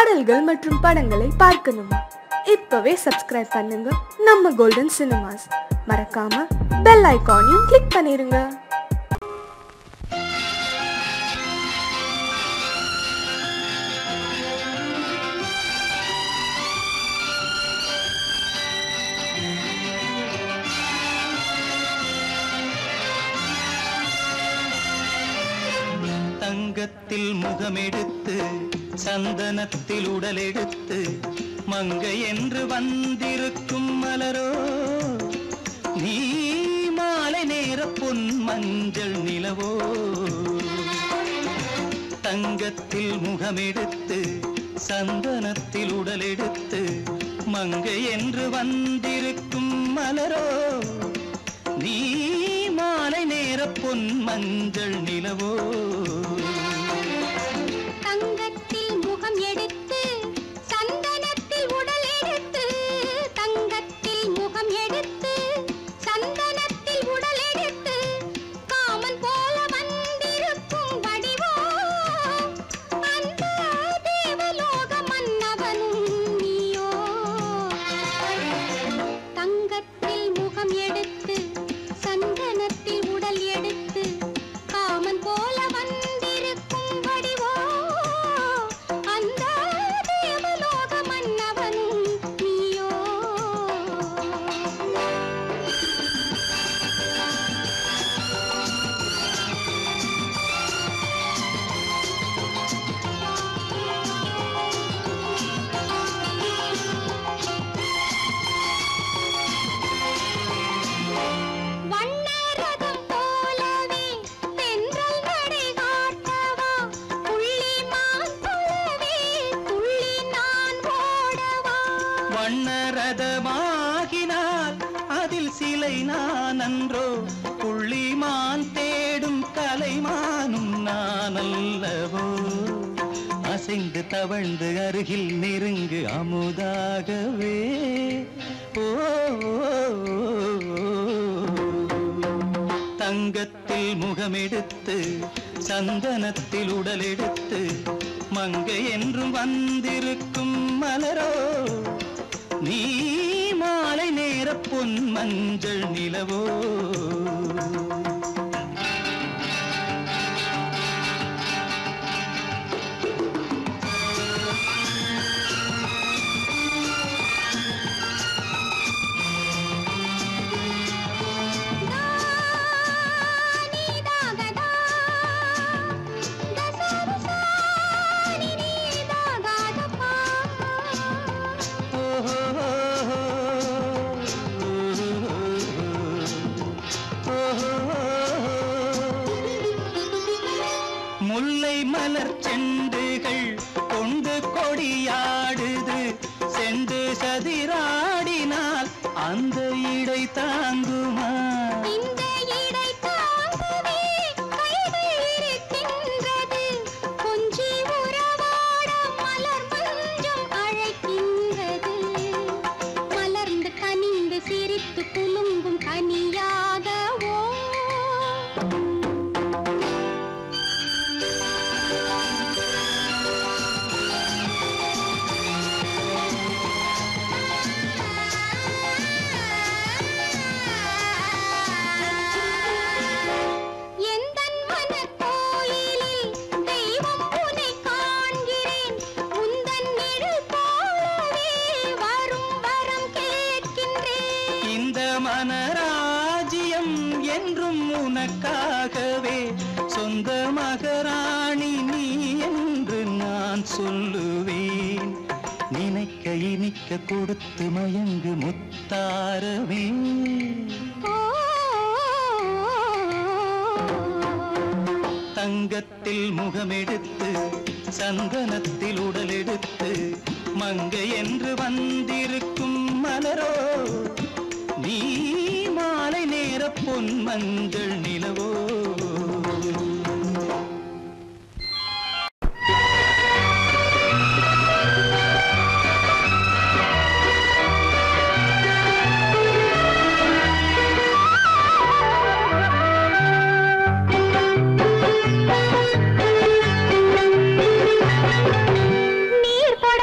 பாடல்கள் மற்றும் படங்களை பார்க்கணுமா? இப்பவே சப்ஸ்கிரைப் பண்ணுங்க நம்ம கோல்டன் சினிமாஸ். மறக்காம பெல் ஐகானையும் கிளிக் பண்ணிருங்க. தங்கத்தில் முகமெடுத்து சந்தனத்தில் உடலெடுத்து மங்கை என்று வந்திருக்கும் மலரோ, நீ மாலை நேர பொன் மஞ்சள் நிலவோ. தங்கத்தில் முகமெடுத்து சந்தனத்தில் உடலெடுத்து மங்கை என்று வந்திருக்கும் மலரோ, நீ மாலை நேர பொன் மஞ்சள் நிலவோ. தங்கத்தில் முகம் எடுத்து சந்தனத்தில் உடல் எடுத்து, தங்கத்தில் முகம் எடுத்து சந்தனத்தில் உடல் எடுத்து காமன் போல வந்திருக்கும் வடிவோ, அந்த தேவலோக மன்னவனும் நீயோ. தங்கத்தில் முகம் எடுத்து சந்தனத்தில் உடல் எடுத்து காமன் போல வந்திருக்கும் வடிவோ, அந்த தேவலோக மன்னவனும் நீயோ. வண்ணரதம் போலவே தென்றல் நடை காட்டவா, புள்ளிமான் போலவே துள்ளி நான் ஓடவா. வண்ணரதமாகினால் அதில் சிலை நான் அன்றோ, புள்ளிமான் தேடும் கலைமானும் நான் அல்லவோ. அசைந்து தவழ்ந்து அருகில் நெருங்கு அமுதாகவே. ஓ, தங்கத்தில் முகமெடுத்து சந்தனத்தில் உடலெடுத்து மங்கை என்றும் வந்திருக்கும் மலரோ, நீ மாலை நேர பொன் மஞ்சள் நிலவோ. முல்லை மலர் செண்டுகள் கொண்டு கொடியாடுது, செண்டு சதிராடினால் அந்த இடை தாங்குமா? இந்த இடை தாங்கவே கைகள் இருக்கின்றது, கொஞ்சி உறவாட மலர் மஞ்சம் அழைக்கின்றது. மலர்ந்து கனிந்து சிரித்து குலுங்கும் கனியாகவோ. எந்தன் மனக்கோயிலில் தெய்வம் உன்னை காண்கிறேன், உந்தன் நிழல் போலவே வரும் வரம் கேட்கின்றேன். இந்த மனராஜ்யம் என்றும் உனக்காகவே, சொந்த மகராணி நீ என்று நான் சொல்லுவேன். நினைக்க இனிக்க கொடுத்து மயங்கு முத்தாரவே. தங்கத்தில் முகமெடுத்து சந்தனத்தில் உடலெடுத்து மங்கை என்று வந்திருக்கும் மலரோ, நீ மாலை நேர பொன் மஞ்சள் நிலவோ. நீர் பட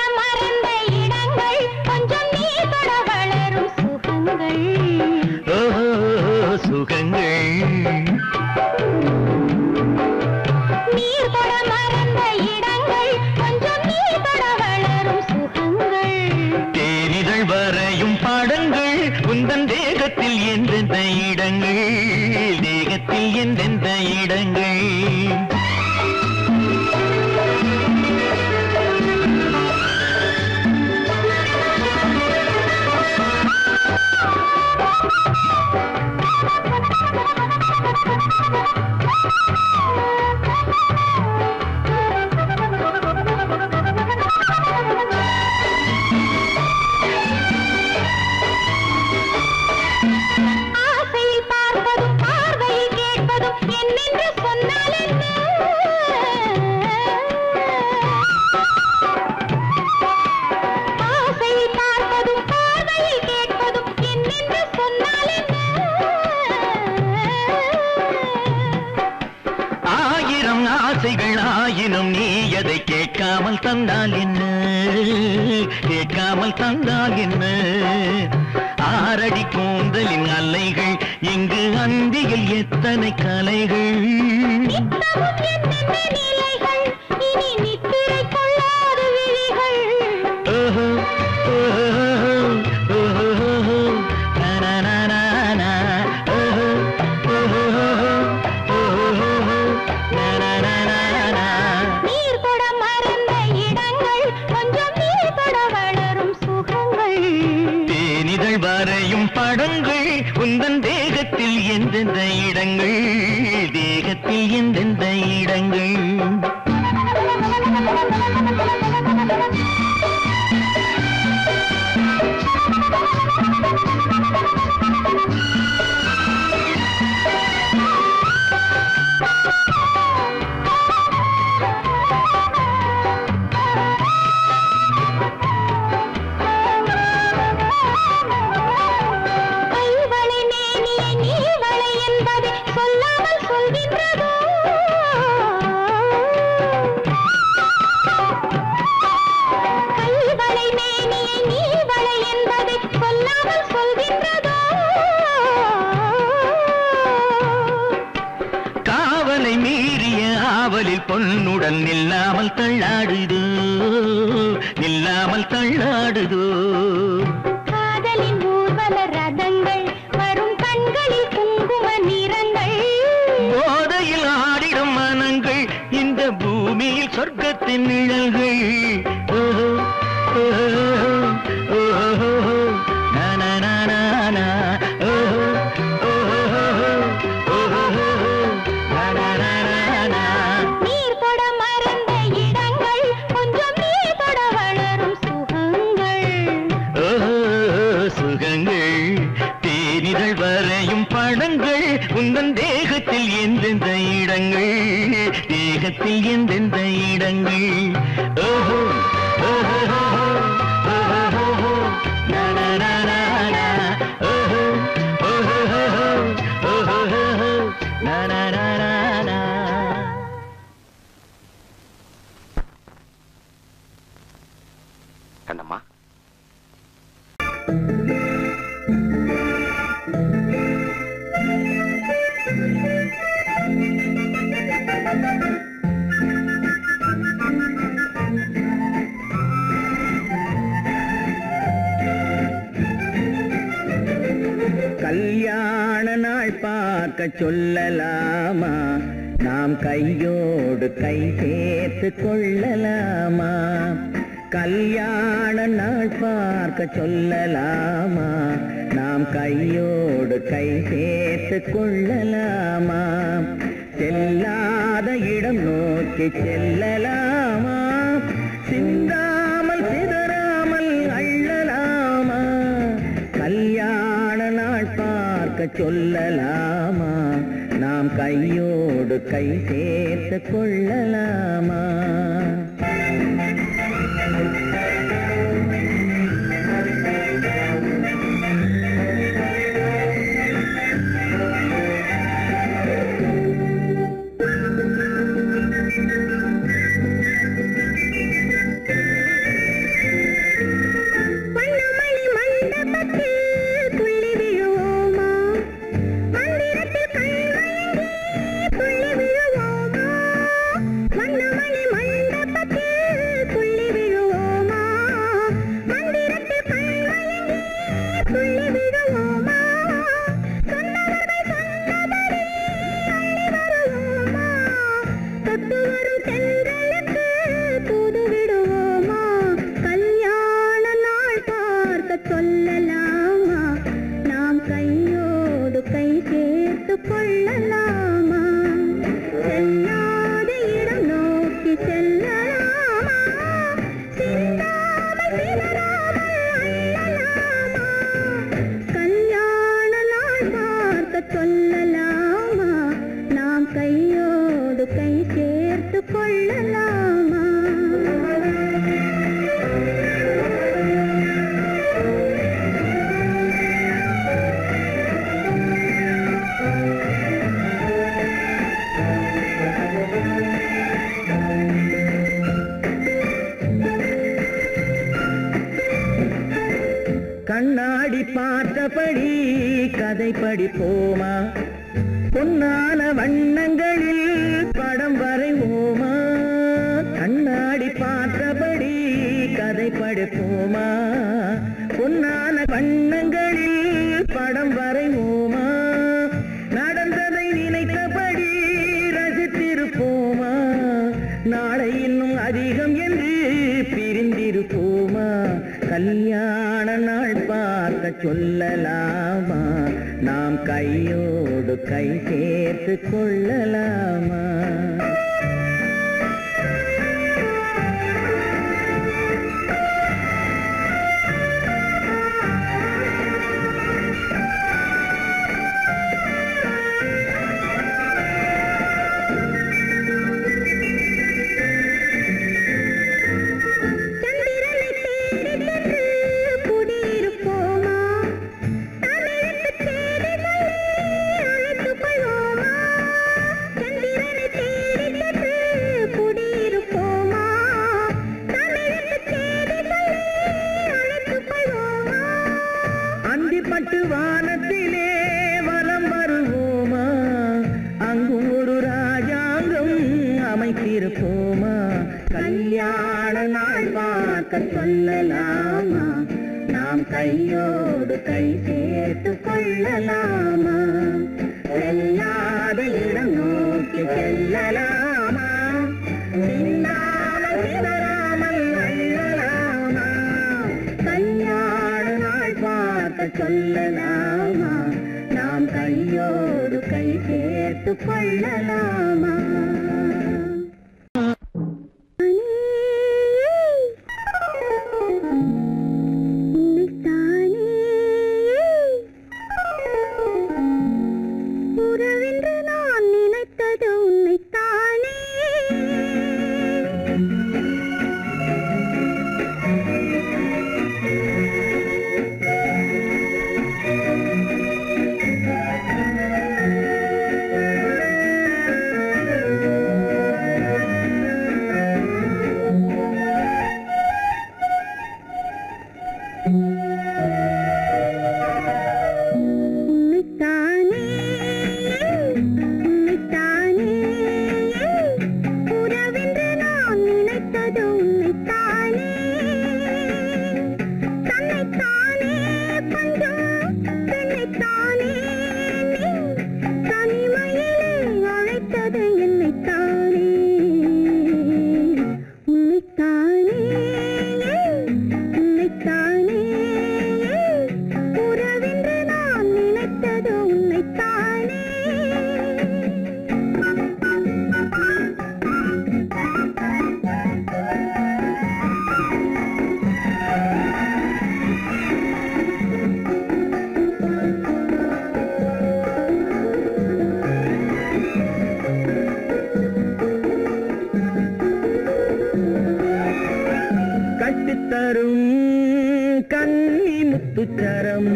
சொன்னால் என்ன, கேட்காமல் தந்தால் என்ன, ஆரடி கூந்தலின் அலைகள் இங்கு அந்தியில் எத்தனை கலைகள். படங்கள் உந்தன் தேகத்தில் எந்தெந்த இடங்கள், தேகத்தில் எந்தெந்த இடங்கள். பொன்னுடன் நில்லாமல் தள்ளாடுதோ, நில்லாமல் தள்ளாடுதோ. காதலின் ஊர்வல ரதங்கள் வரும் கண்களில் குங்கும நிறங்கள், போதையில் ஆடிடும் மனங்கள் இந்த பூமியில் சொர்க்கத்தின் நிழல்கள். உந்தன் தேகத்தில் எந்தெந்த இடங்கள், தேகத்தில் எந்தெந்த இடங்கள். ஓஹோ ஓஹோ ஓஹோ நனனனன ஓஹோ ஓஹோ ஓஹோ நனனனன. கண்ணம்மா, கல்யாண நாள் பார்க்க சொல்லலாமா, நாம் கையோடு கை சேர்த்து கொள்ளலாமா. கல்யாண நாள் பார்க்க சொல்லலாமா, நாம் கையோடு கை சேர்த்து கொள்ளலாமா. செல்லாத இடம் நோக்கி செல்லலாமா, சிந்தாமல் சிதறாமல் அள்ளலாமா. கல்யாண நாள் பார்க்க சொல்லலாமா, நாம் கையோடு கை சேர்த்து கொள்ளலாமா. மண்டபத்தில் கண்ணாடி பார்த்தபடி கதை படிப்போமா பொன்னான வண்ணங்களில் படம் வரைவோமா கண்ணாடி பார்த்தபடி கதை படிப்போமா பொன்னான வண்ணங்களில் படம் வரைவோமா நடந்ததை நினைத்தபடி ரசித்திருப்போமா நாளை இன்னும் அதிகம் என்று பிரிந்திருப்போமா கல்யாண நாள் பார்க்க சொல்லலாமா நாம் கையோடு கை சேர்த்து கொள்ளலாமா வானத்திலே வலம் வருவோமா அங்கும் ஒரு ராஜாங்கம் அமைத்திருப்போமா கல்யாண நாள் பார்க்க சொல்லலாமா நாம் கையோடு கை சேர்த்து கொள்ளலாமா செல்லாத இடம் நோக்கி செல்லலாமா சின்னாமல் சிதறாமல் அள்ளலாமா கல்யாண நாள் பார்க்க சொல்லலாமா நாம் கையோடு கை சேர்த்து கொள்ளலாமா உறவென்று நான் நினைத்தது உன்னைத்தானே கட்டித்தரும் கன்னி முத்துச்சரம்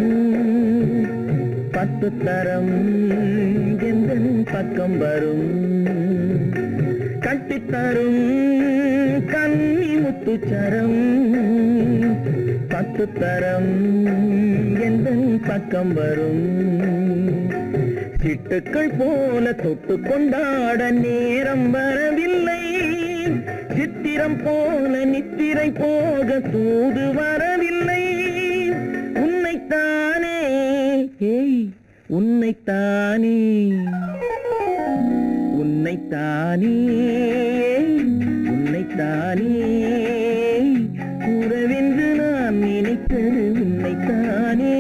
பத்து தரம் எந்தன் பக்கம் வரும் கட்டித்தரும் கன்னி முத்துச்சரம் பத்து தரம் எந்தன் பக்கம் வரும் சிட்டுக்கள் போல தொட்டு கொண்டாட நேரம் வரவில்லை சித்திரம் போல நித்திரை போக தூது வரவில்லை உன்னைத்தானே ஏய் உன்னைத்தானே உன்னைத்தானே உன்னைத்தானே உறவென்று நான் நினைத்தது உன்னைத்தானே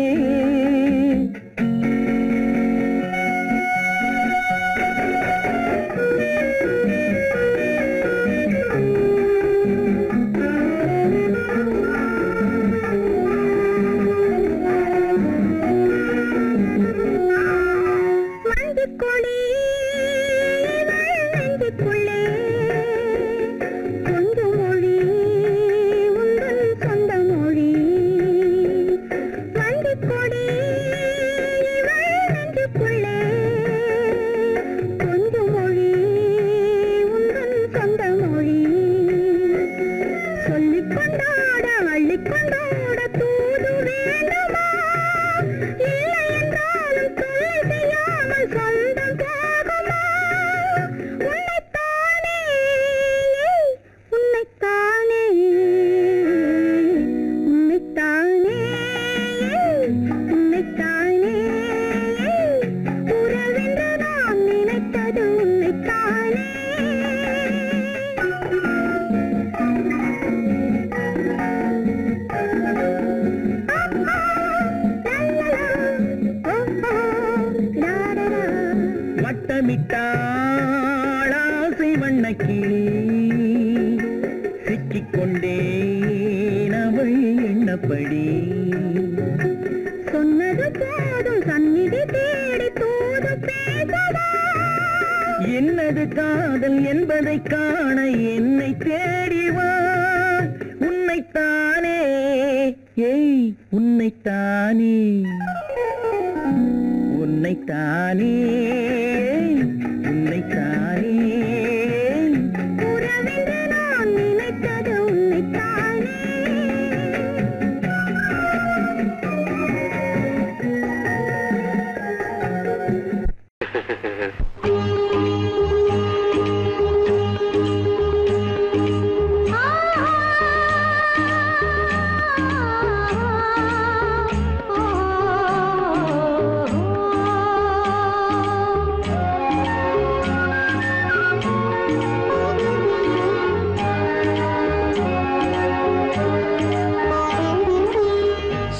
சொல்லிக் கொண்டாட அள்ளிக் கொண்டாட தூது வேண்டுமா வட்டமிட்டாள் ஆசை வண்ணக்கிளி சிக்கிக்கொண்டேன் அவள் எண்ணப்படி சொன்னது போதும் சந்நிதி தேடி தூது பேசவா என்னது காதல் என்பதை காண என்னை தேடி வா உன்னைத்தானே ஏய் உன்னைத்தானே உன்னைத்தானே உன்னைத்தானே உறவென்று நான் நினைத்தது உன்னைத்தானே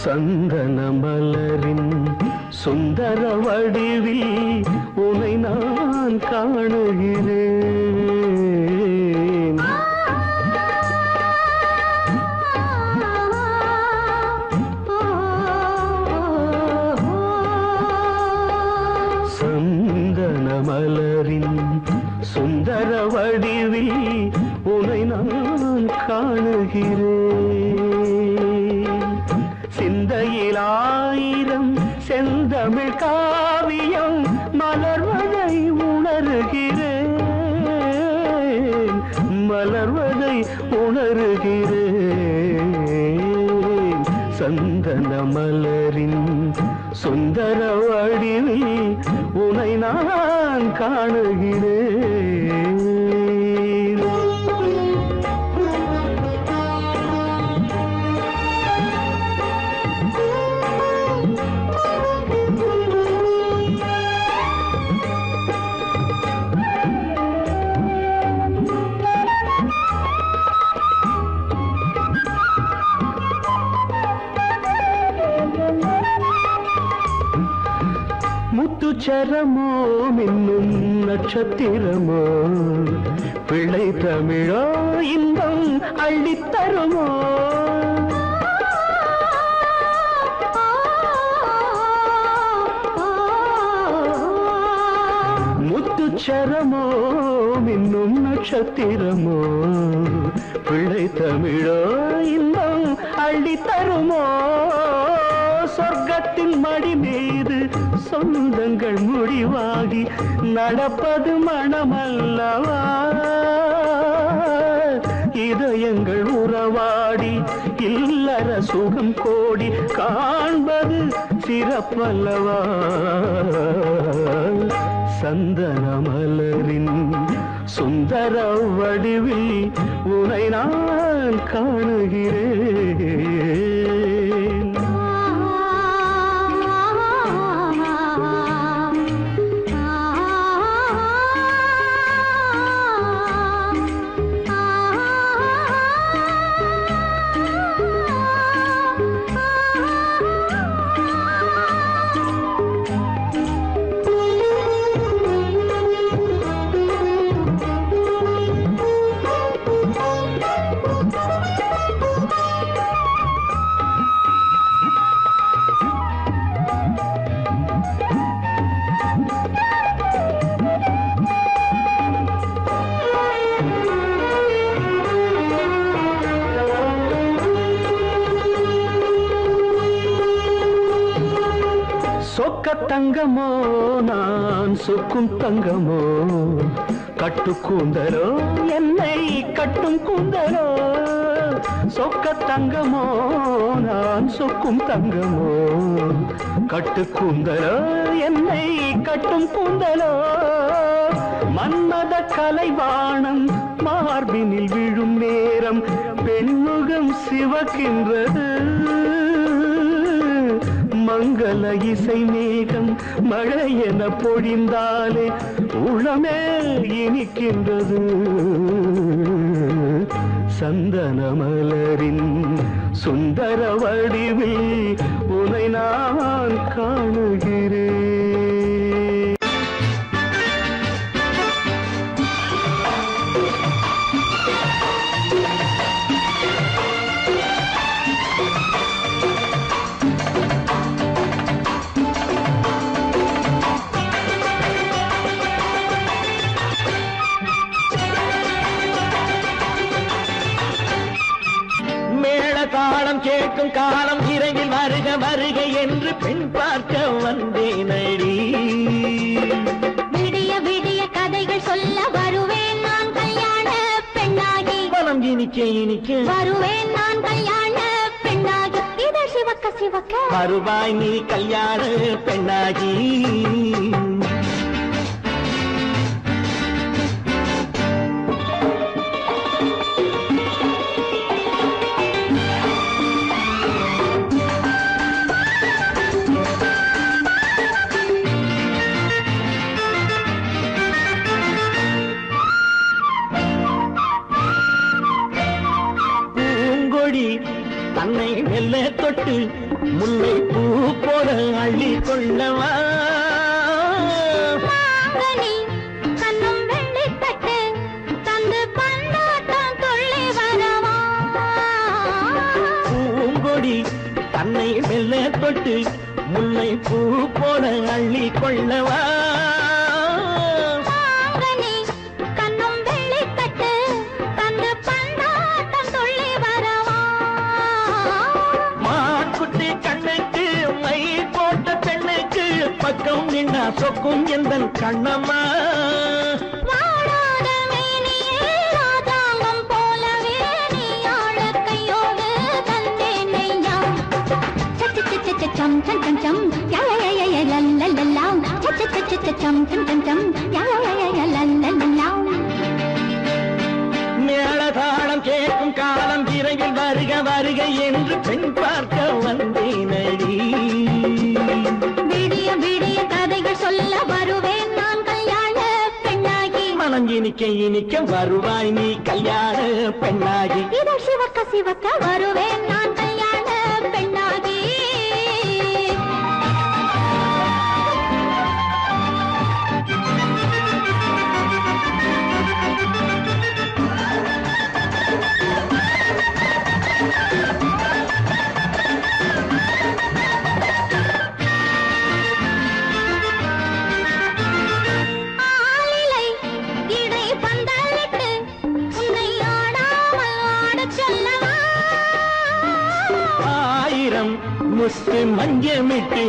சந்தன மலரின் சுந்தர வடிவில் உனை நான் காணுகிறேன் சந்தன மலரின் சுந்தர வடிவில் உனை நான் காணுகிறேன் சிந்தையிலாயிரம் செந்தமிழ் காவியம் மலர்வதை உணர்கிறேன் மலர்வதை உணர்கிறேன் சந்தன மலரின் சுந்தர வடிவில் உனை நான் காணுகிறேன் முத்துச்சரமோ மின்னும் நட்சத்திரமோ பிள்ளை தமிழோ இன்பம் அள்ளித்தருமோ முத்துச்சரமோ மின்னும் நட்சத்திரமோ பிள்ளை தமிழோ இன்பம் அள்ளித்தருமோ சொர்க்கத்தின் மடி மீது சொந்தங்கள் முடிவாகி நடப்பது மனமல்லவா இதயங்கள் உறவாடி இல்லற சுகம் கோடி காண்பது சிறப்பல்லவா சந்தன மலரின் சுந்தர வடிவில் உனை நான் காணுகிறேன் சொக்க தங்கமோ நான் சொக்கும் தங்கமோ கட்டு கூந்தலோ என்னை கட்டும் கூந்தலோ சொக்க தங்கமோ நான் சொக்கும் தங்கமோ கட்டு கூந்தலோ என்னை கட்டும் கூந்தலோ மன்மத கலைவாணம் மார்பினில் விழும் நேரம் பெண்முகம் சிவக்கின்றது மங்கள இசை மேகம் மழை என பொழிந்தாலே உளமே இனிக்கின்றது சந்தன மலரின் சுந்தர வடிவில் உனை நான் காணுகிறேன் மேளதாளம் கேட்கும் காலம் விரைவில் வருக வருக என்று பெண் பார்க்க வந்தேனடி. விடிய விடிய கதைகள் சொல்ல வருவேன் நான் கல்யாண பெண்ணாகி. மனம் இனிக்க இனிக்க வருவேன் நான் கல்யாண பெண்ணாகி. இதழ் சிவக்க சிவக்க வருவாய் நீ கல்யாண பெண்ணாகி. தன்னை மெல்ல தொட்டு முல்லை பூ போல அள்ளி கொள்ளவா. கண்ணும் வெள்ளி தட்டு தந்து பந்தாட்டம் துள்ளி வரவா. பூங்கொடி தன்னை மெல்ல தொட்டு முல்லை பூ போல அள்ளி கொள்ளவா. பக்கம் நின்னா சொக்கும் எந்தன் கண்ணம்மா. வாழாத மேனியே ராஜாங்கம் போலவே நீ ஆழ கையோடு தந்தேன் நெய்யா. சம் சம் சம் சம் யா யா யா யா லல்லல்லா. சம் சம் சம் யா யா யா லல்லல்லா. மேளதாளம் கேட்கும் காலம் விரைவில் வருக வருக என்று பெண் பார்க்க வந்தேனடி. விடிய விடிய கதைகள் சொல்ல வருவேன் நான் கல்யாண பெண்ணாகி. மனம் இனிக்க இனிக்க வருவாய் நீ கல்யாண பெண்ணாகி. இதழ் சிவக்க சிவக்க வருவேன் நான் கல்யாண பெண்ணாகி. முத்து மஞ்சமிட்டு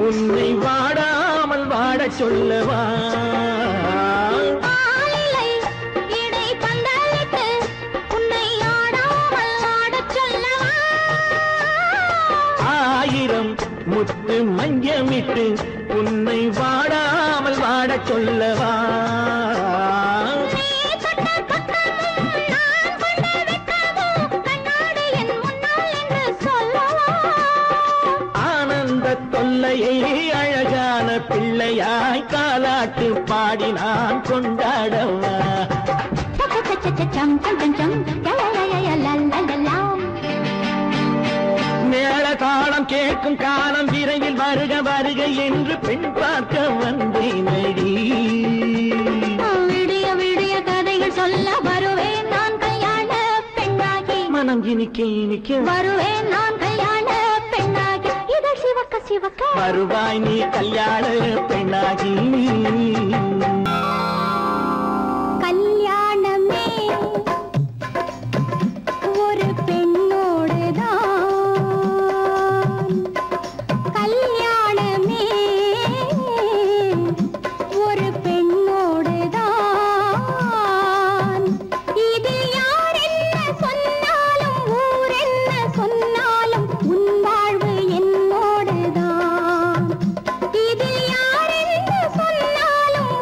உன்னை வாடாமல் வாட சொல்லவா. ஆயிரம் முத்து மஞ்சமிட்டு உன்னை வாடாமல் வாட சொல்லவா. தொல்லையை அழகான பிள்ளையாய் காலாட்டு பாடி நான் கொண்டாடவா. மேளதாளம் கேட்கும் காலம் விரைவில் வருக வருக என்று பெண் பார்க்க வந்தேனடி. விடிய விடிய கதைகள் சொல்ல வருவேன் நான் கல்யாண பெண்ணாகி. மனம் இனிக்க இனிக்க வருவேன் நான் கல்யாண பெண்ணாகி. இதழ் சிவக்க சிவக்க வருவாய் நீ கல்யாண பெண்ணாகி. கல்யாணமே ஒரு பெண்ணோடுதான். கல்யாணமே ஒரு பெண்ணோடுதான். இதில் யார் என்ன சொன்னாலும் ஊர் என்ன சொன்னாலும் உன் வாழ்வு என்னோடுதான். இதில் யார் என்ன சொன்னாலும்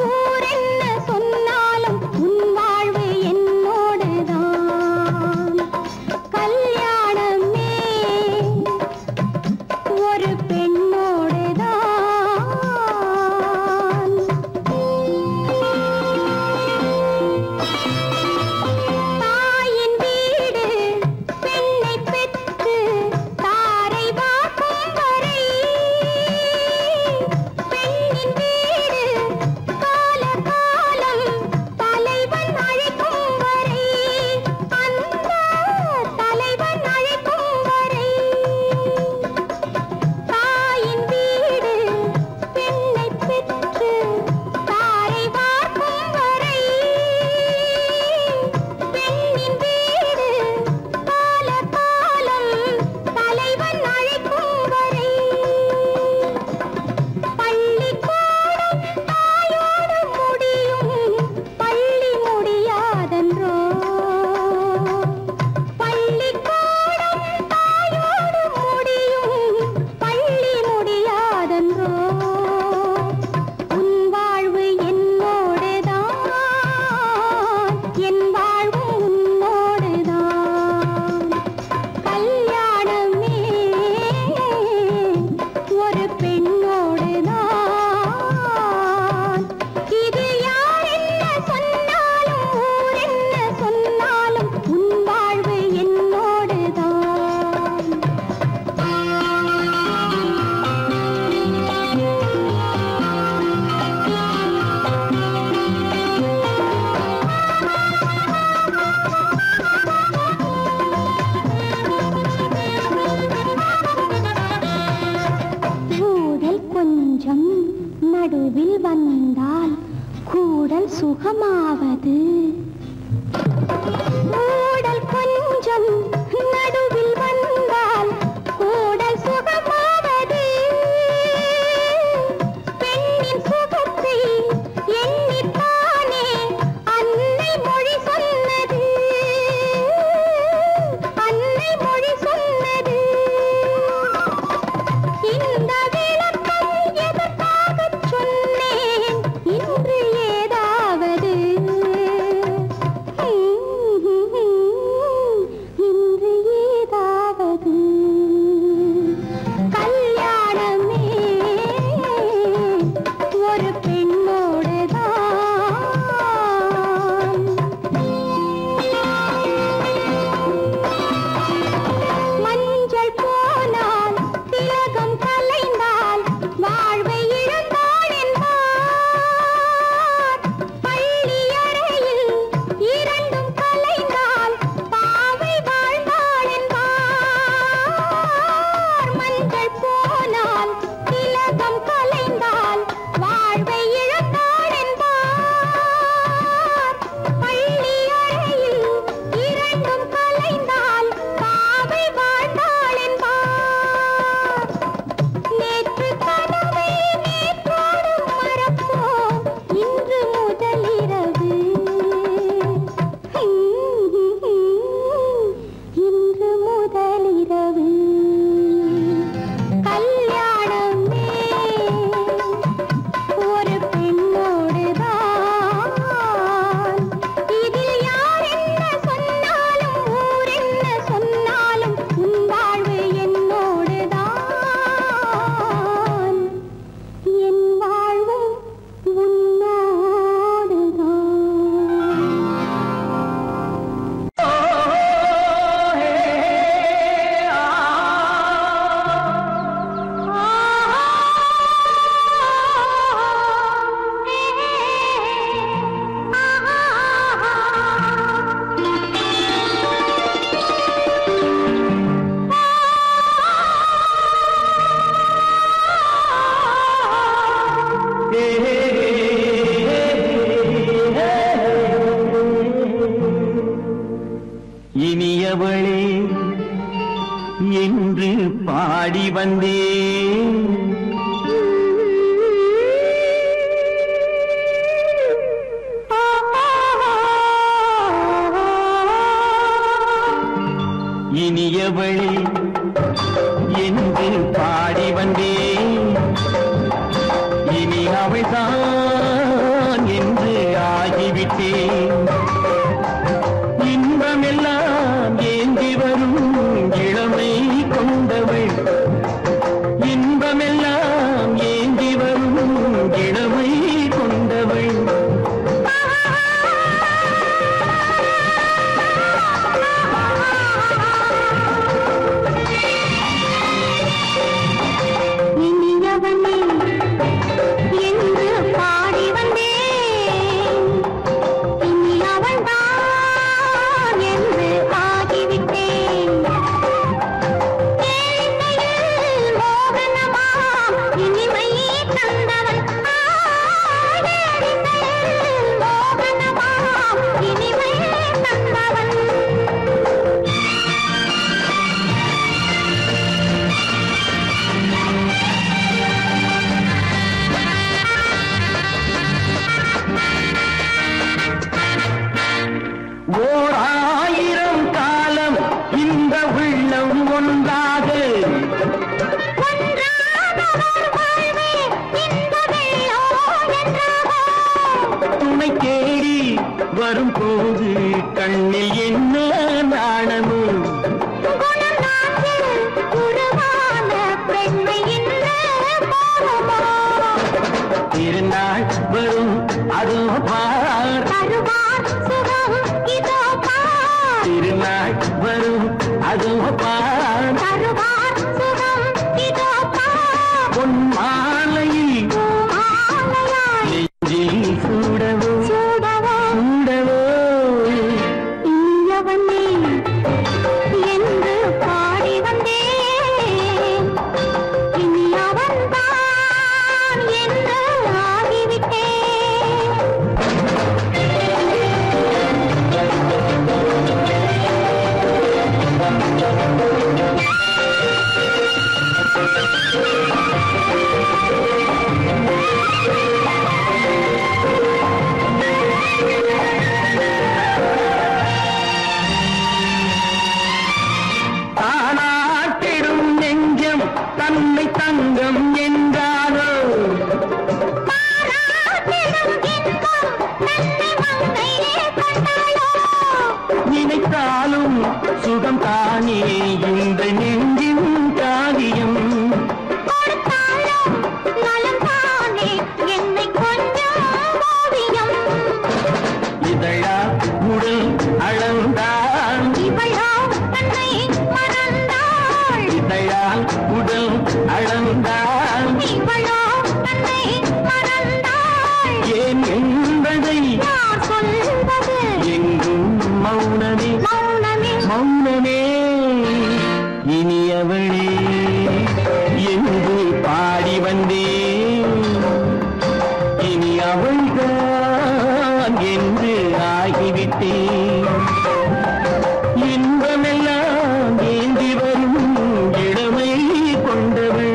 நடுவில் வந்தால் கூடல் சுகமாவது. கூடல் கொஞ்சம் நடுவில் வந்தால் கூடல் சுகமாவது. பெண்ணின் சுகத்தை எண்ணித்தானே அன்னை மொழி சொன்னது. அன்னை மொழி சொன்னது. இந்த விளக்கம் எதற்காகச் சொன்னேன் இன்று ஏதாவது. இன்று ஏதாவது கல்யாணமே ஒரு பெண்ணோடுதான். மஞ்சள் போனால் திலகம் கலைந்தால் வாழ்வை இழந்தாள் என்பார். பள்ளி அறையில் இரண்டும் கலைந்தால் பாவை வாழ்ந்தாள் என்பார். மஞ்சள் போனால் திலகம் கலைந்தால் வாழ்வை இழந்தாள் என்பார். பள்ளி அறையில் இரண்டும் கலைந்தால் பாவை வாழ்ந்தாள் என்பார். நேற்று கனவை நேற்றோடு மறப்போம் இன்று முதலிரவு. இன்று முதலிரவு கல்யாணமே ஒரு பெண்ணோடுதான். இதில் யார் என்ன சொன்னாலும் ஊர் என்ன சொன்னாலும் உன் வாழ்வு என்னோடுதான். என் வாழ்வும் உன்னோடுதான். இனியவளே என்று பாடி வந்தேன். இனியவளே என்று பாடி வந்தேன். இனி அவள்தான் என்று ஆகிவிட்டேன். இன்பமெல்லாம் ஏந்தி வரும் இளமை கொண்டவள். இன்பமெல்லாம் ஏந்தி வரும் இளமை கொண்டவள். இனியவனே என்று பாடி வந்தேன். இனி உன்னை தங்கம் என்றாரோ நினைத்தாலும் சுகம் தானே இந்த நெஞ்சின் காரியம் இதழா உடல் அளந்தாள் இதழால் உடல் அளந்தாள் ஏன் என்பதை எங்கும் மௌனமே மௌனமே இனியவளே என்று பாடி வந்தேன் இனி அவள்தான் என்று ஆகிவிட்டேன் இன்பமெல்லாம் ஏந்தி வரும் இளமை கொண்டவள்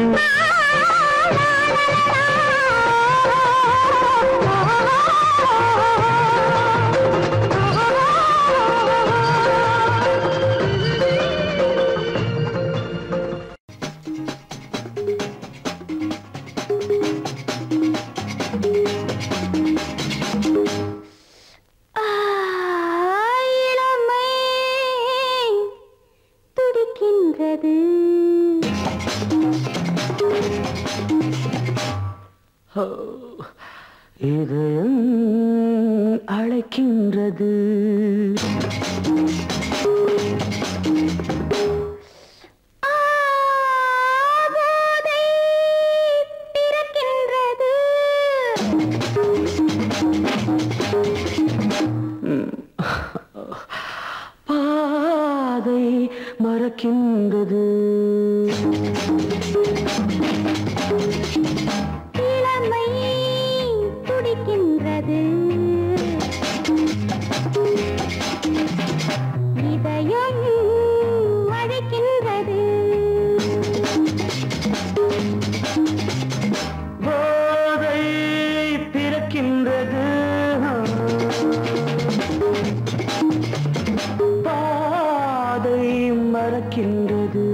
இதயம் அழைக்கின்றது பாதை மறக்கின்றது இதயம் அழைக்கின்றது போதை பிறக்கின்றது பாதை மறக்கின்றது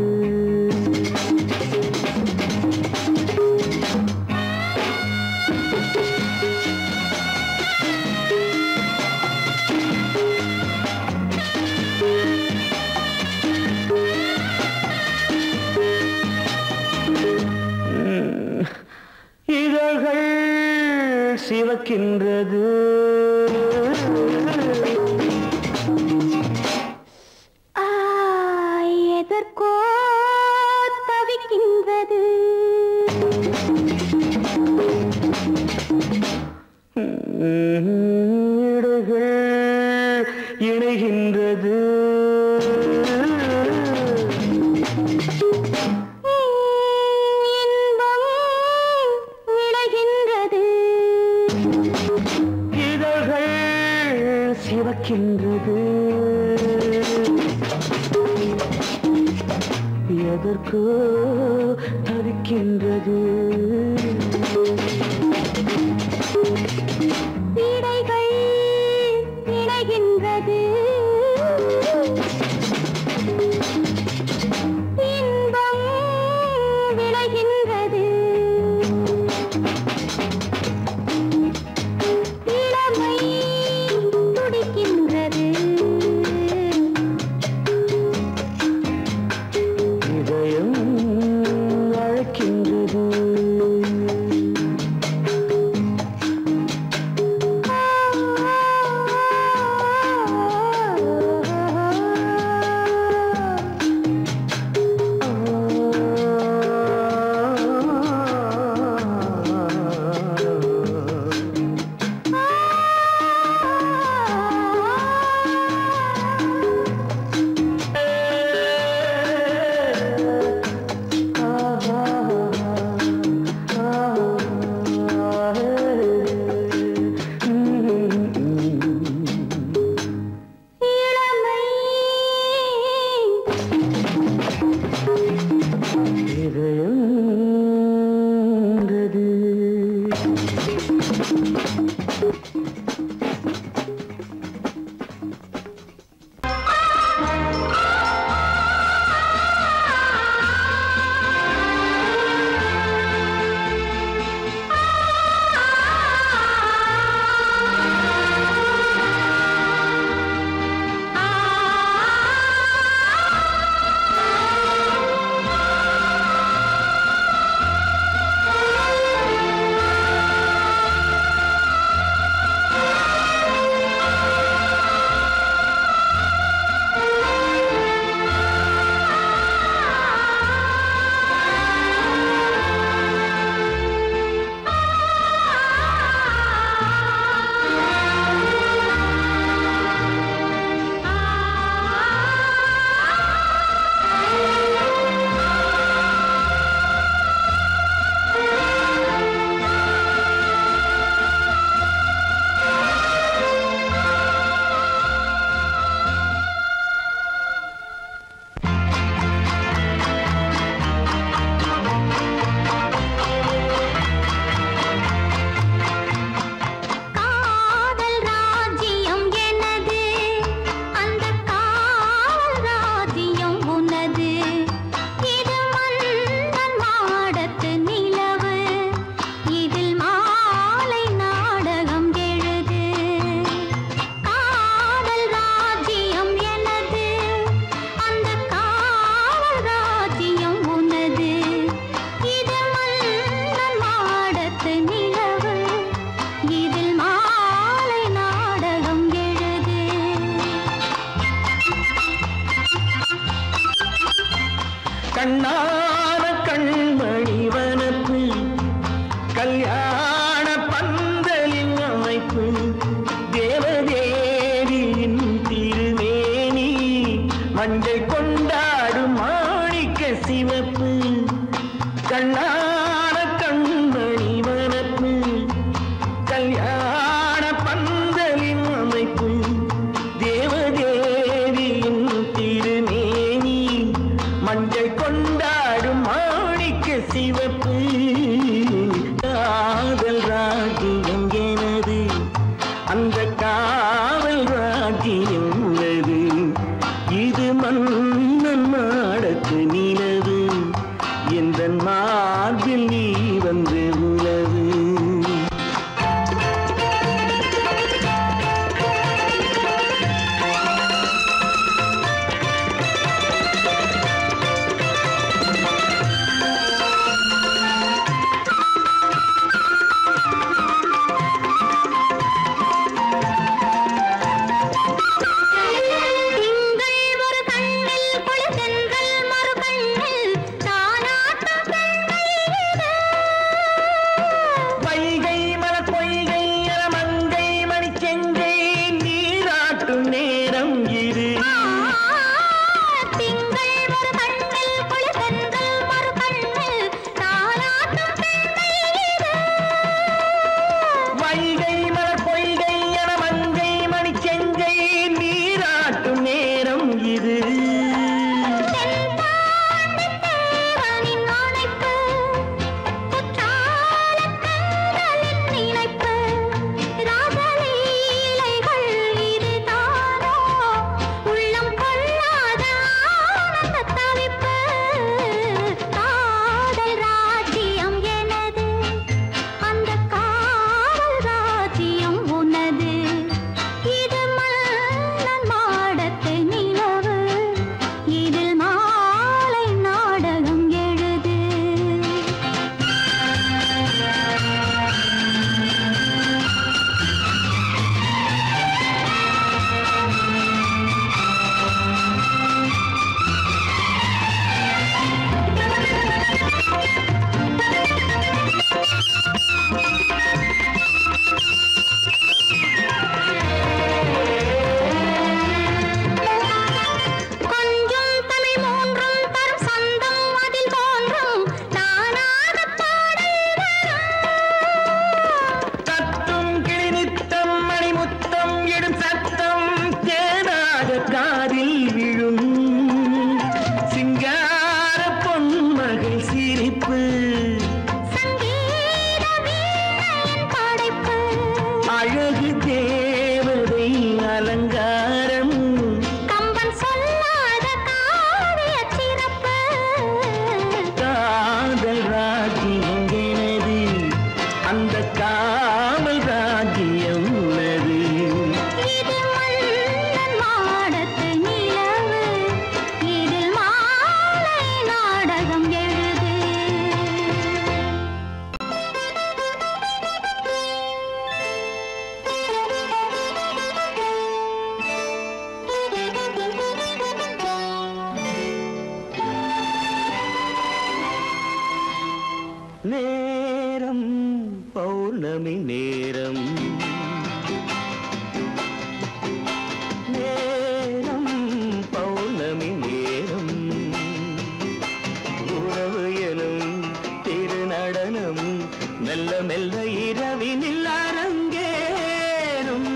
இதழ்கள் சிவக்கின்றது எதற்கோ தவிக்கின்றது இடைகள் இணைகின்றது இன்பம் விளைகின்றது இதழ்கள் சிவக்கின்றது எதற்கோ தவிக்கின்றது இடைகள் இணைகின்றது இன்பம் விளைகின்றது இளமை துடிக்கின்றது இதயம் அழைக்கின்றது கண்ணான கண்மணி வனப்பு கல்யாண பந்தலின் அமைப்பு தேவதேவியின் திருமேனி மஞ்சள் கொண்டாடும் மாணிக்க சிவப்பு கண்ணான கண்மணி வனப்பு கல்யாண பந்தலின் அமைப்பு தேவதேவியின் திருமேனி மஞ்சள் கொண்டாடும் மாணிக்க சிவப்பு காதல் ராஜ்யம் எனது அந்த காவல் ராஜ்யம் உள்ளது இது மன்னன் மாடத்து நிலவு எந்த மார்பில் நீ வந்து உலவு நேரம் பௌர்ணமி நேரம் நேரம் பௌர்ணமி நேரம் உறவு எனும் திருநடனம் மெல்ல மெல்ல இரவினில் அரங்கேறும்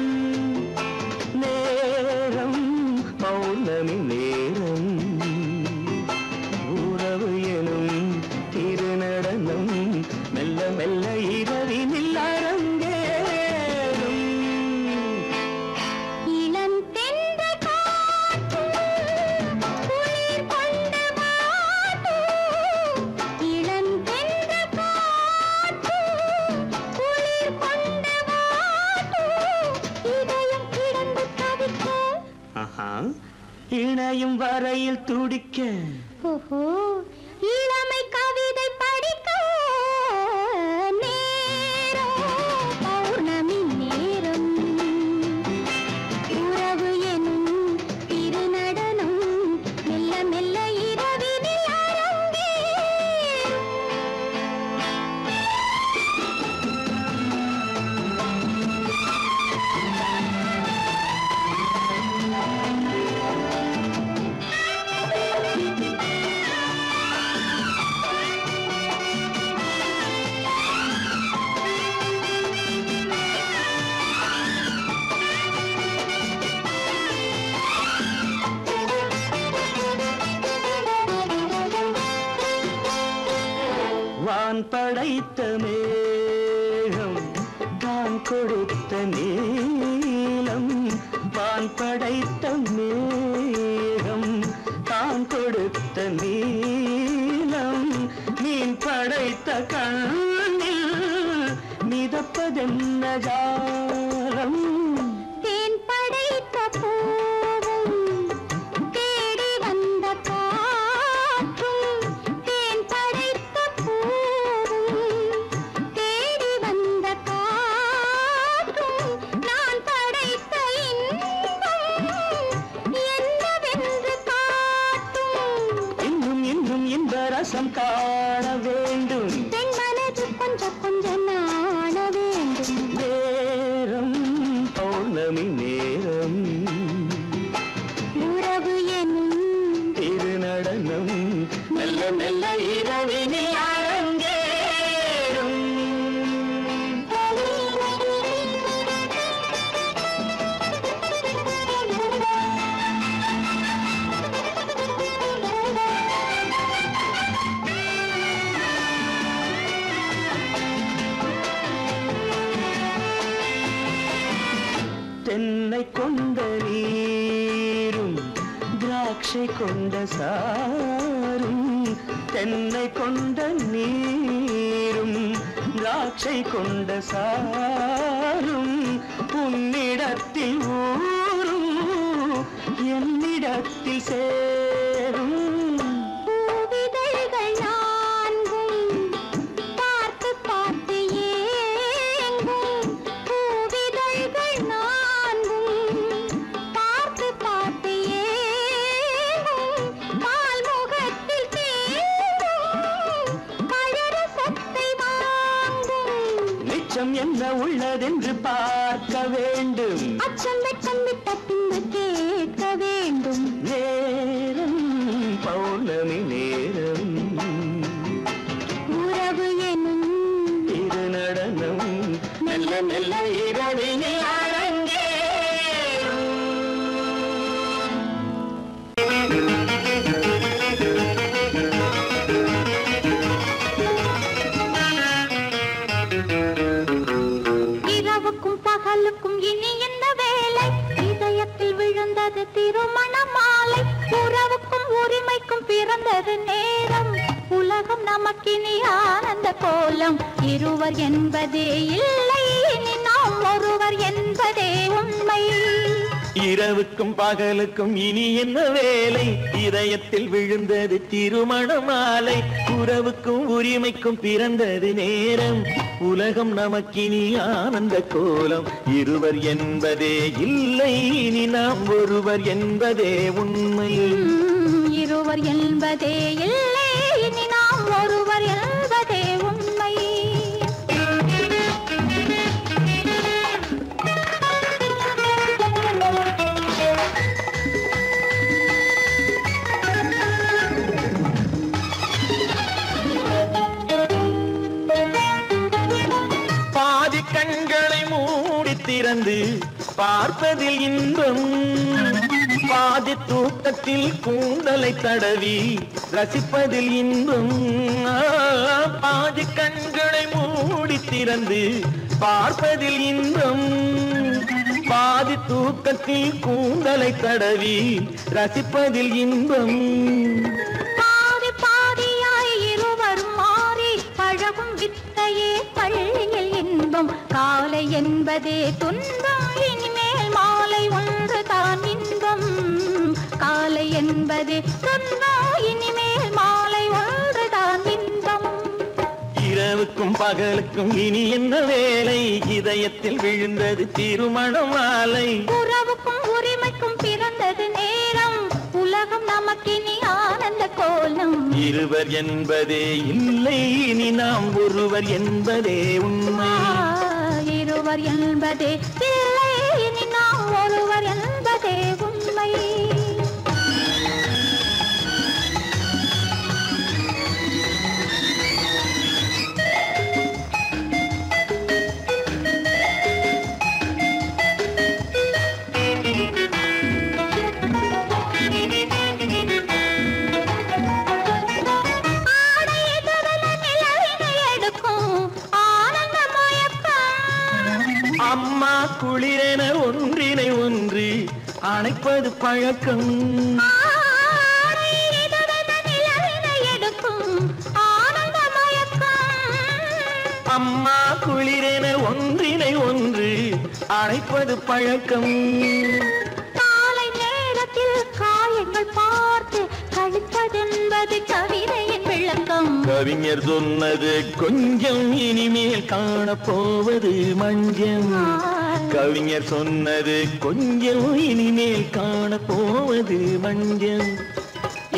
நேரம் பௌர்ணமி நேரம் உறவு எனும் திருநடனம் மெல்ல மெல்ல இரவினில் அரங்கேறும் இளம் தென்றல் காற்று குளிர் கொண்ட வாட்டு இளம் தென்றல் காற்று குளிர் கொண்ட வாட்டு இதயம் கிடந்து தவிக்க இணையும் வரையில் துடிக்க ஓஹோ இளமை கவிதை படிக்க நேரம் பௌர்ணமி நேரம் உறவு எனும் திருநடனம் மெல்ல மெல்ல இரவினில் அரங்கேறும் வான் படைத்த மேகம் தான் கொடுத்த நீலம் வான் படைத்த மேகம் தான் கொடுத்த நீலம் மீன் படைத்த கண்ணில் மிதப்பதென்ன ஜாலம் தேன் படைத்த பூவும் தேடி வந்த காற்றும் தேன் படைத்த பூவும் தேடி வந்த காற்றும் நான் படைத்த இன்பம் என்னவென்று காட்டும் இன்னும் இன்னும் இன்ப ரசம் காண வேண்டும் பெண் மனது கொஞ்சம் கொஞ்சம் நாண வேண்டும் நேரம் பௌர்ணமி நேரம் உறவு எனும் திருநடனம் மெல்ல மெல்ல இரவினில் அரங்கேறும் தென்னை கொண்ட நீரும் திராட்சை கொண்ட சாரும் தென்னை கொண்ட நீரும் திராட்சை கொண்ட சாரும் உன்னிடத்தில் ஊரும் என்னிடத்தில் சேரும் பூவிதழ்கள் நான்கும் பார்த்து பார்த்து ஏங்கும் பூவிதழ்கள் நான்கும் பார்த்து பார்த்து ஏங்கும் பால்முகத்தில் தேங்கும் பழரசத்தை வாங்கும் நிச்சம் என்ன உள்ளதென்று பார்க்க வேண்டும் அச்சம் வெச்சம் விட்ட பின்பு கேட்க வேண்டும் நேரம் பௌர்ணமி நேரம் உறவு எனும் திருநடனம் மெல்ல மெல்ல இரவினில் அரங்கேறும் இரவுக்கும் பகலுக்கும் இனி என்ன வேலை இதயத்தில் விழுந்தது திருமண மாலை உறவுக்கும் உரிமைக்கும் பிறந்தது நேரம் உலகம் நமக்கினி ஆனந்த கோலம் இருவர் என்பதே இல்லை இனி நாம் ஒருவர் என்பதே உண்மை இரவுக்கும் பகலுக்கும் இனி என்ன வேலை இதயத்தில் விழுந்தது திருமண மாலை உறவுக்கும் உரிமைக்கும் பிறந்தது நேரம் உலகம் நமக்கினி ஆனந்த கோலம் இருவர் என்பதே இல்லை இனி நாம் ஒருவர் என்பதே உண்மை இருவர் என்பதே இல்லை இனி நாம் ஒருவர் என்பதே உண்மை பாதி கண்களை மூடி திறந்து பார்ப்பதில் இன்பம் பாதி தூக்கத்தில் கூந்தலை தடவி ரசிப்பதில் இன்பம் பாதி கண்களை மூடி திறந்து பார்ப்பதில் இன்பம் பாதி தூக்கத்தில் கூந்தலை தடவி ரசிப்பதில் இன்பம் பாதி பாதியாய் இருவரும் மாறி பழகும் வித்தையே பள்ளியில் இன்பம் காலை என்பதே துன்பம் இனிமேல் மாலை ஒன்று தான் இன்பம் காலை என்பதே துன்பம் இனிமேல் மாலை ஒன்று தான் இன்பம் இரவுக்கும் பகலுக்கும் இனி என்ன வேலை இதயத்தில் விழுந்தது திருமண மாலை உறவுக்கும் உரிமைக்கும் பிறந்தது நேரம் உலகம் நமக்கினி ஆனந்த கோலம் இருவர் என்பதே இல்லை இனி நாம் ஒருவர் என்பதே உண்மை இருவர் என்பதே இல்லை இனி நாம் ஒருவர் என்பதே உண்மை ஆடை எதிரில நிலவின குளிரென ஒன்றினை ஒன்று அணைப்பது பழக்கம். அம்மா குளிரென ஒன்றினை ஒன்று அணைப்பது பழக்கம். காலை நேரத்தில் காயங்கள் பார்த்து கழிப்பதென்பது கவிதையின் விளக்கம். கவிஞர் சொன்னது கொஞ்சம் இனிமேல் காணப்போவது மஞ்சள். கவிஞர் சொன்னது கொஞ்சம் இனிமேல் காணப்போவது மஞ்சள்.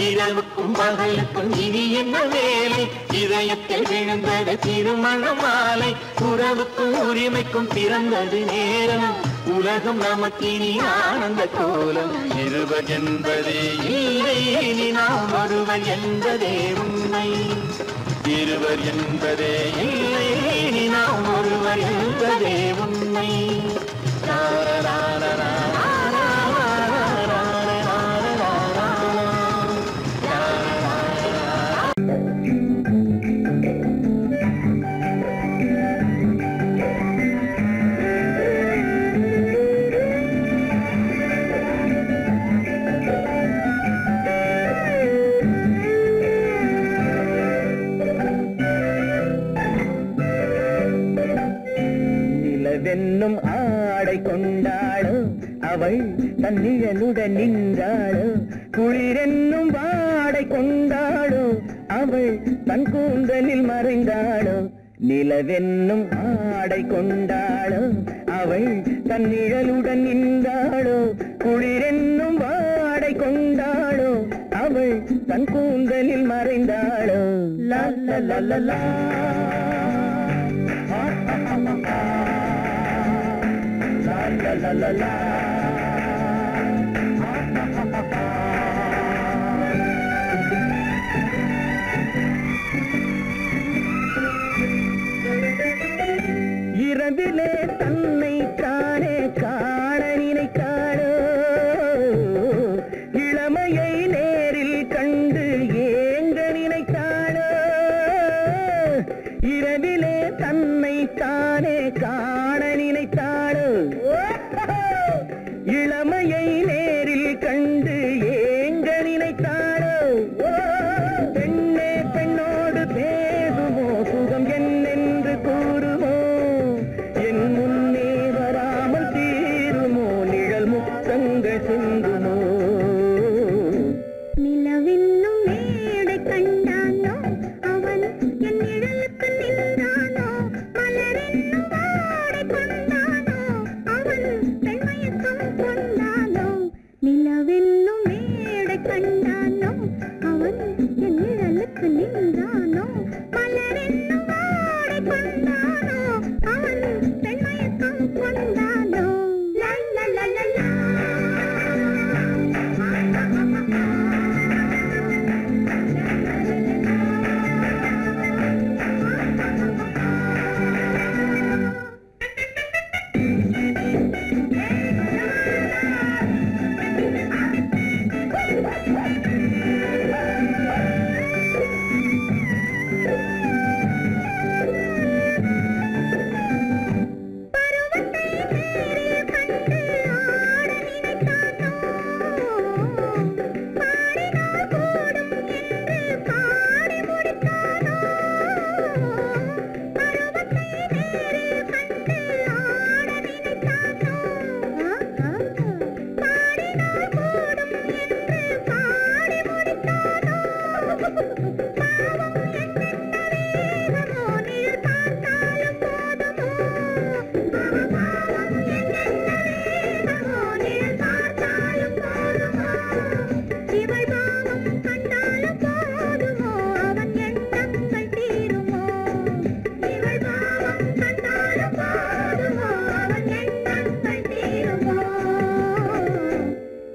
இரவுக்கும் பகலுக்கும் இனி என்ன வேலை, இதயத்தில் விழுந்தது திருமண மாலை. உறவுக்கும் உரிமைக்கும் பிறந்தது நேரம், உலகம் நமக்கினி ஆனந்த கோலம். இருவர் என்பதே இல்லை, இனி நாம் ஒருவர் என்பதே உண்மை. இருவர் என்பதே இல்லை, இனி நாம் ஒருவர் என்பதே உண்மை. நிலவென்னும் ஆடை கொண்டாளோ அவள் தன்னிழலுடன் நின்றாளோ. குளிரென்னும் வாடை கொண்டாளோ அவள் தன் கூந்தலில் மறைந்தாளோ. நிலவென்னும் ஆடை கொண்டாளோ அவள் தன்னிழலுடன் நின்றாளோ. குளிரென்னும் வாடை கொண்டாளோ அவள் தன் கூந்தலில் மறைந்தாளோ. லா லா லா லா லா la la la la. இரவிலே தன்னை தானே காண நினைத்தாளோ. இளமையை நேரில் கண்டு ஏங்க நினைத்தாளோ. இரவிலே தன்னை தானே காண நினைத்தாளோ. இளமையை நேரில் கண்டு ஏங்க நினைத்தாளோ. பெண்ணே பெண்ணோடு பேசுமோ, சுகம் என்னென்று கூறுமோ. என் முன்னே வராமல் தீருமோ, நிழல் முத்தங்கள் சிந்துமோ. நிலவென்னும் மேடை கண்டானோ அவன் என் நிழலுக்கு நின்றானோ. மலரென்னும் வாடை கொண்டானோ அவன் பெண்மயக்கம் கொண்டானோ. நிலவென்னும் மேடை கண்டானோ அவன் என் நிழலுக்கு நின்றானோ. மலரென்னும் வாடை கொண்டானோ அவன் பெண்மயக்கம் கொண்டானோ. லா லா லா லா லா.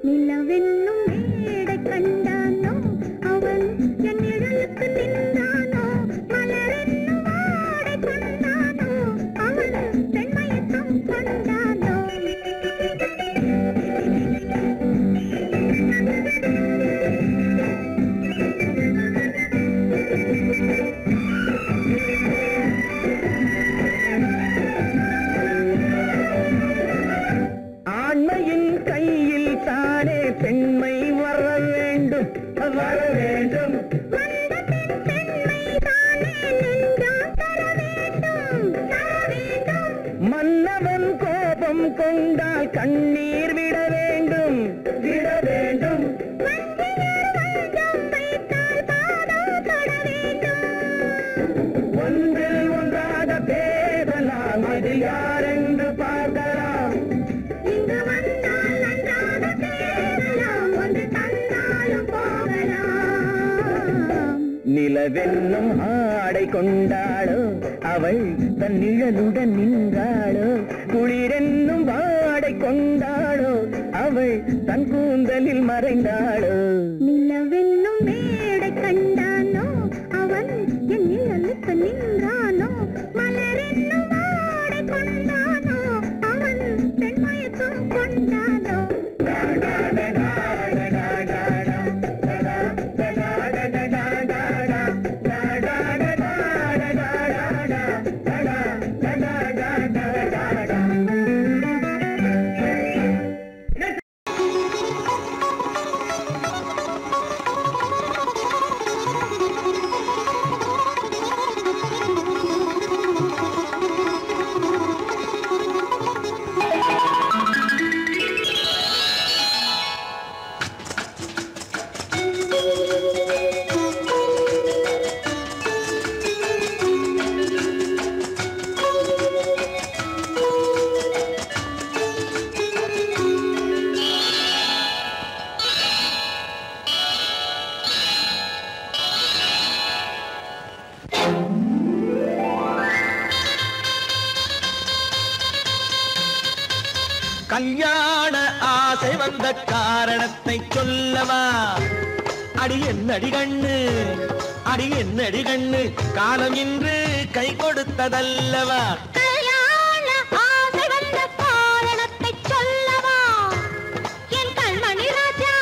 நிலவென்னும் மேடை கண்டானோ அவன் என் நிழலுக்கு நின்றான். கண்டால் கண்ணீர் விட வேண்டும் விட வேண்டும். ஒன்றில் ஒன்றாக பேசலாம், அது யாரென்று பார்க்கலாம். இங்கு வந்தால் நன்றாக பேசலாம், ஒன்று தந்தாலும் போகலாம். நிலவென்னும் ஆடை கொண்டாளோ அவள் தன் நிழலுடன் நின்றாளோ, குளிரென்னும் வாடை கொண்டாளோ அவள் தன் கூந்தலில் மறைந்தாளோ. நிலவென்னும் மேடை கண்டானோ அவன் என் நிழலுக்கு நின்றானோ, மலரென்னும் வாடை கொண்டானோ அவன் பெண்மயக்கம் கொண்டானோ. கல்யாண ஆசை வந்த காரணத்தை சொல்லவா? அடி என்னடி கண்ணு, அடி என்னடி கண்ணு, காலம் இன்று கை கொடுத்ததல்லவா? கல்யாண ஆசை வந்த காரணத்தை சொல்லவா? என் கண்மணி ராஜா,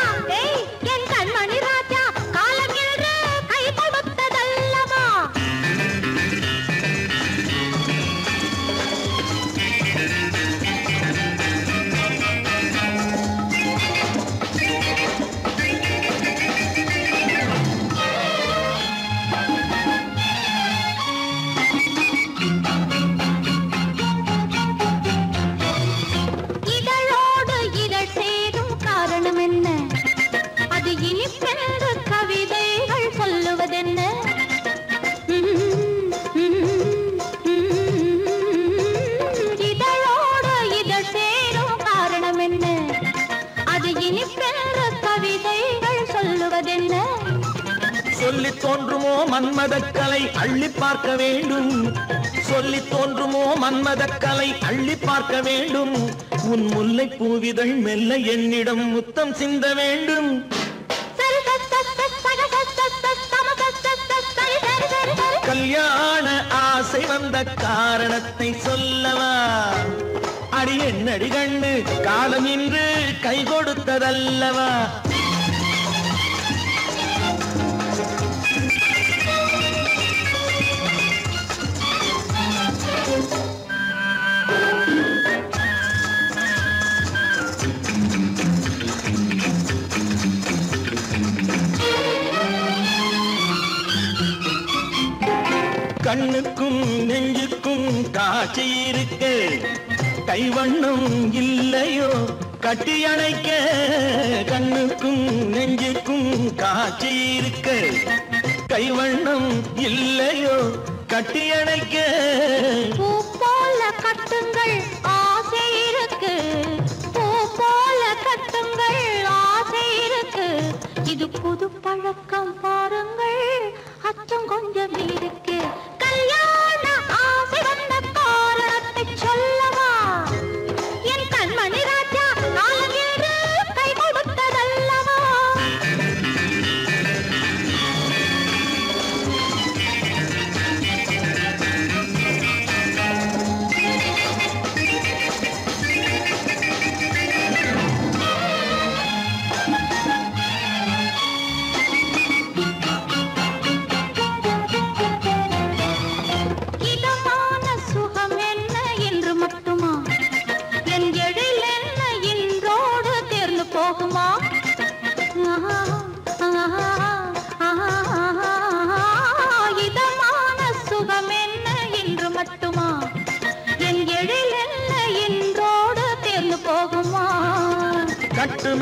என் கண்மணி ராஜா, காலம் இன்று கை கொடுத்ததல்லவா? இதழோடு இதழ் சேரும் காரணம் என்ன? அது இனிப்பென்று கவிதைகள் சொல்லுவதென்ன? இதழோடு இதழ் சேரும் காரணம் என்ன? அது இனிப்பென்று கவிதைகள் சொல்லுவதென்ன? சொல்லித் தோன்றுமோ மன்மதக்கலை அள்ளி பார்க்க வேண்டும், சொல்லித் தோன்றுமோ மன்மதக்கலை அள்ளி பார்க்க வேண்டும். உன் முல்லை பூவிதழ் மெல்ல என்னிடம் முத்தம் சிந்த வேண்டும். கல்யாண ஆசை வந்த காரணத்தை சொல்லவா? அடி என்னடி கண்ணு, காலம் இன்று கை கொடுத்ததல்லவா? கண்ணுக்கும் நெஞ்சுக்கும் காட்சி இருக்க, கைவண்ணம் இல்லையோ கட்டி அணைக்க? கண்ணுக்கும் நெஞ்சுக்கும் காட்சி இருக்க, கைவண்ணம் இல்லையோ கட்டி அணைக்க? பூ போல கட்டுங்கள் ஆசை இருக்கு, பூ போல கட்டுங்கள் ஆசை இருக்கு. இது புது பழக்கம் பாருங்கள், அச்சம் கொஞ்சம் இருக்கு. கல்யாண ஆசை வந்த காரணத்தை சொல்லவா? என் கண்மணி ராஜா, காலம் இன்று கை கொடுத்ததல்லவா?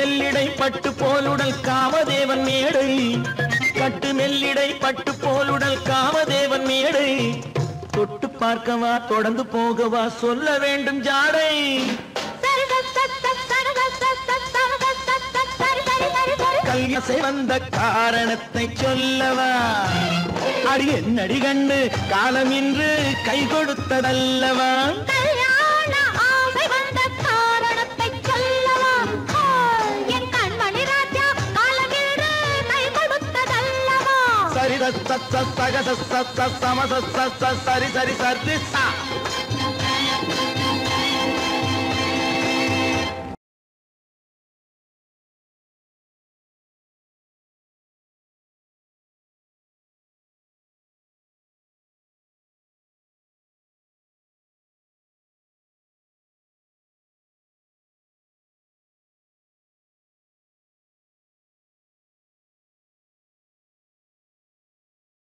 மெல்லிடை பட்டு போலுடல் காமதேவன் மேடை கட்டு மெல்லிடை பட்டு போலுடல் காமதேவன் மேடை தொட்டு பார்க்கவா தொடர்ந்து போகவா சொல்ல வேண்டும் ஜாடை கல்யாசை வந்த காரணத்தை சொல்லவா அடி என்னடி கண்டு காலம் இன்று கை கொடுத்ததல்லவா சரி சரி சரி சரி